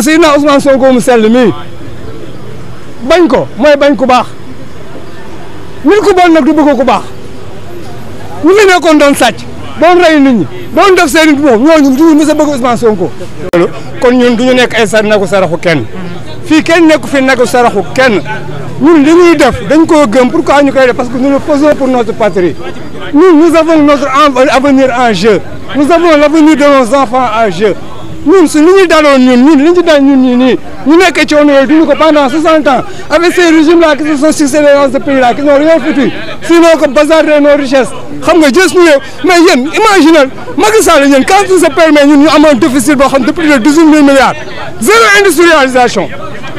Seydina Ousmane Sonko mu sell mii bañ ko mooy bañ ku baax nit ku bon nag du bëgg ku baax ñu ngi nekkoon doon sàcc doon rey nit ñi doon def seen i moom ñooñu duñu mës a bëgg Ousmane Sonko. kon ñun duñu nekk ay nagu saraxu kenn fii kenn nekku fi nagu saraxu kenn ñun li ñuy def dañ koo gëm pourquoi ñu koy def parce que nous le faisons pour notre patrie nous avons notre avenir en jeu nous avons l'avenir de nos enfants en jeu ñun su li ñu daloon ñun li ñu dal ñun nii ñu nekk coono yooyu duñu ko pendant 60 ans avec ces régimes là qui se sont succédés dans ce pays là qui n'ont rien foutu sinon que bazarder nos richesses xam nga jës ñu mais yéen imaginez Macky Sall yéen quand il se permet ñun ñu amoon déficit boo xam de plus de 18 000 milliards zéro industrialisation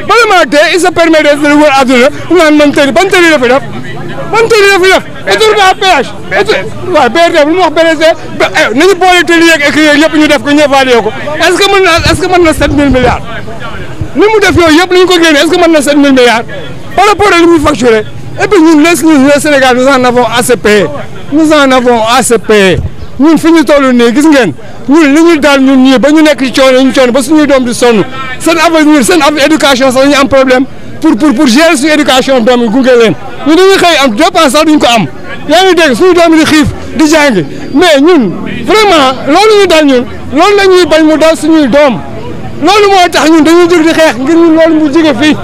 bala maa dee il se permet de wër àdduna naan man tëri ban tëri la fi def ban tëri la fi def autoroute à péage waaw BRT bu mu wax BRT nañu boole tëli yeeg écrit yeeg yëpp ñu def ko ñëwaale ko est-ce que mën na 7 000 milliards li mu def yooyu yëpp li ñu ko génne est-ce que mën na 7 000 milliards par rapport ak li muy facturé et puis ñun le Sénégal nous en avons assez payé nous en avons assez payé ñun fi ñu toll nii gis ngeen ñun li ñu daal ñun ñii ba ñu nekk ci coono ba suñuy doom di sonn seen avenir seen éducation sax dañu am problème pour gérer suñu éducation doom yi gunge leen ñu dañuy xëy am dépense sax duñ ko am yaa ngi dégg suñu doom yi di xiif di jàng mais ñun vraiment loolu ñu dal ñun loolu la ñuy bañ mu dal suñuy doom loolu moo tax ñun dañuy jóg di xeex ngir ñun loolu mu jóge fii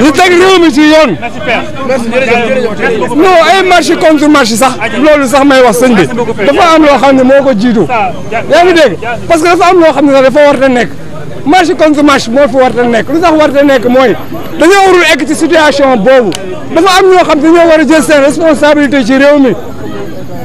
ñu teg réew mi ci yoon non ay marché contre marché sax loolu sax may wax sëñ bi dafa am loo xam ne moo ko jiitu yaa ngi dégg parce que dafa am loo xam ne sax dafa war a nekk marché contre marché moo fi war a nekk lu tax war a nekk mooy dañoo warul egg ci situation boobu dafa am ñoo xam ne dañoo war a jël seen responsabilité ci réew mi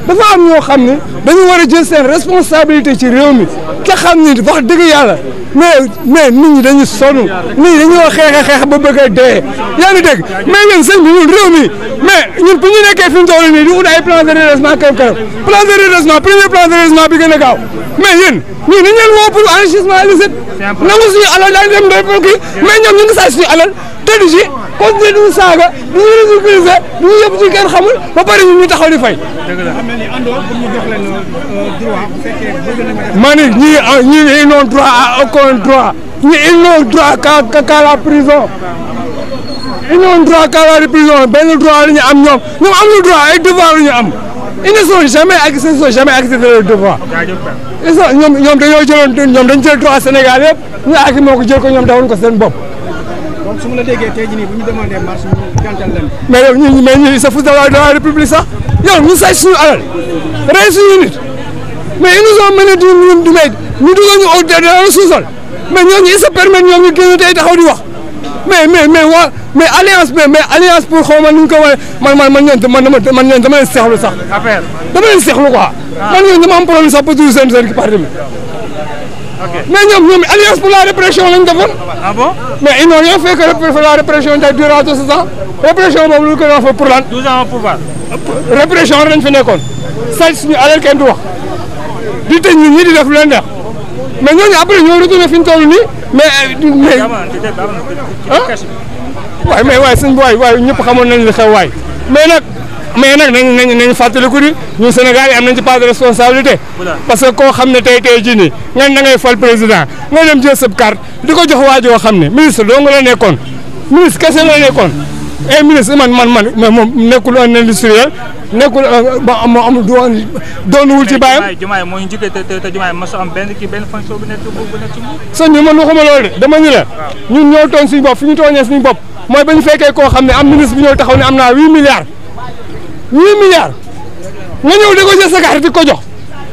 dafa am ñoo xam ne dañu war a jël seen responsabilité ci réew mi te xam ni wax dëgg yàlla mais nit ñi dañu sonn nit ñi dañoo xeex ba bëgg a dee yaa ngi dégg mais yéen sëñ bi ñun réew mi mais ñun bu ñu nekkee fi mu toll nii di ut ay plan de redressement plan de redressement premier plan de redressement bi gën a gaaw mais yéen ñun dañu leen woo pour enrichissement illicite nangu suñu alal daal dem day pour kii mais ñoom ñu ngi saa suñu alal tëdd ci continuer duñu saaga duñu ridiculiser duñu yëpp ci kenn xamul ba pare ñun ñu taxaw di fay. ma ne ñii ils n'ont droit à aucun droit ñii ils n'ont droit qu'à la prison ils n'ont droit qu'à la prison benn droit la ñu am ñoom amul droit ay devoir la ñu am ils ne sont jamais acquittés de leurs devoirs ñoom dañoo jëloon ñoom dañu jël droit Sénégal yëpp ñu àgg moo ko jël ko ñoom defoon ko seen bopp. donc su ma la déggee tey jii nii bu ñu demandé marche ñu gàntal leen. mais yow ñii sa fous de la République sax yow ñu say suñu alal rey suñu nit mais ils nous ont mené ñu dugal ñu au dans sous-sol mais ñooñu ils se permettent ñoom ñu génn tey taxaw di wax mais alliance pour xaw ma nu ñu ko waxee man ñoom dama leen seexlu sax. affaire dama leen seexlu quoi. man ñoom dama am problème sax pour tuuti seen parti bi. mais ñoom alliance pour la répression lañ defoon. ah bon. mais ils n'ont rien fait que la répression durant tout ce temps répression boobu lu ko doon fa pour lan. 12 ans au pouvoir. répression rek lañ fi nekkoon sàcc suñu alal kenn du wax di tëj ñun ñii di def lu leen neex mais ñooñu après ñoo retourné fi ñu toll nii mais waaye sëñ bi waay ñëpp xamoon nañ li xew waay mais nag nañ fàttaliku ni ñun Sénégal yi am nañ ci part de responsabilité parce que koo xam ne tey jii nii nga da ngay fal président nga dem jël sa carte di ko jox waajoo xam ne ministre doo nga la nekkoon ministre kese la nekkoon et ministre man mais moom nekkul un industriel nekkul moo am doonul ci bàyyam. Jumaay moo ñu njëkkee te Jumaay mos am benn fonction bu nekk ci moom. sëñ bi man waxuma loolu de dama ñu la ñun ñoo tooñ suñu bopp fi ñu tooñee suñu bopp mooy ba ñu fekkee koo xam ne am ministre bi ñëw taxaw ne am naa 8 milliards nga ñëw di ko jël sa carte di ko jox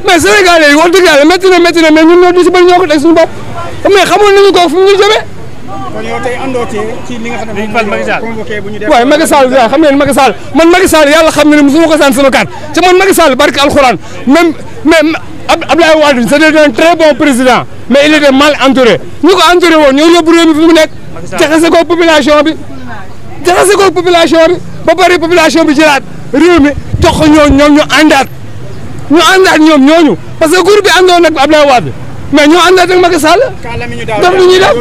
mais Sénégalais yi wax dëgg yàlla métti na mais ñun ñoo di si bëri ñoo ko teg suñu bopp mais xamoon nañu ko fu ñu jëmee. kon yow tey àndoo ci li nga xam ne moom la convoqué bu ñu def. waaye Macky Sall xam ngeen Macky Sall man Macky Sall yàlla xam na ne mosuma ko sànni sama carte te man Macky Sall barke alxuraan même Abdoulaye Wade c'était un très bon président mais il était mal entouré ñu ko entouré woon ñoo yóbbu réew mi fi mu nekk jaxase ko population bi ba pare population bi jëlaat réew mi jox ko ñoom ñu àndaat ñoom ñooñu parce que groupe bi àndoon nag Abdoulaye Wade mais ñoo àndaat ak Macky Sall. def lu ñuy def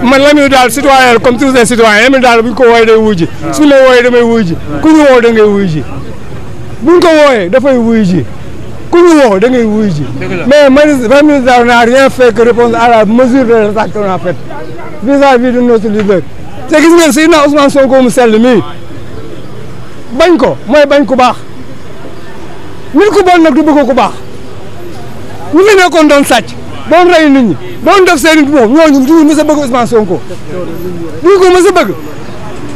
man Lamine daal citoyen comme tous les citoyens Lamine daal bu ñu ko wooyee day wuy ji suñu la wooyee damay wuy ji ku ñu woo da ngay wuy ji bu ñu ko wooyee dafay wuy ji ku ñu woo da ngay wuyu ji mais ministre n'a rien fait que répondre à la mesure de l'attaque qu'on a faite vis-à-vis de notre leader te gis ngeen Seydina Ousmane Sonko mu sell mii bañ ko mooy bañ ku baax nit ku bon nag du bëgg ku baax ñu fi nekkoon doon sàcc doon rey nit ñi doon def seen moom ñooñu du mës a bëgg Ousmane Sonko du ko mës a bëgg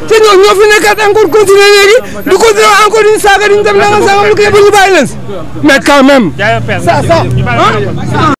te ñoo fi nekkaat encore continuer léegi du continuer encore di ñu saaga di ñu def nangam sangam lu ko yëpp ñu bàyyi leen si mais quand même ça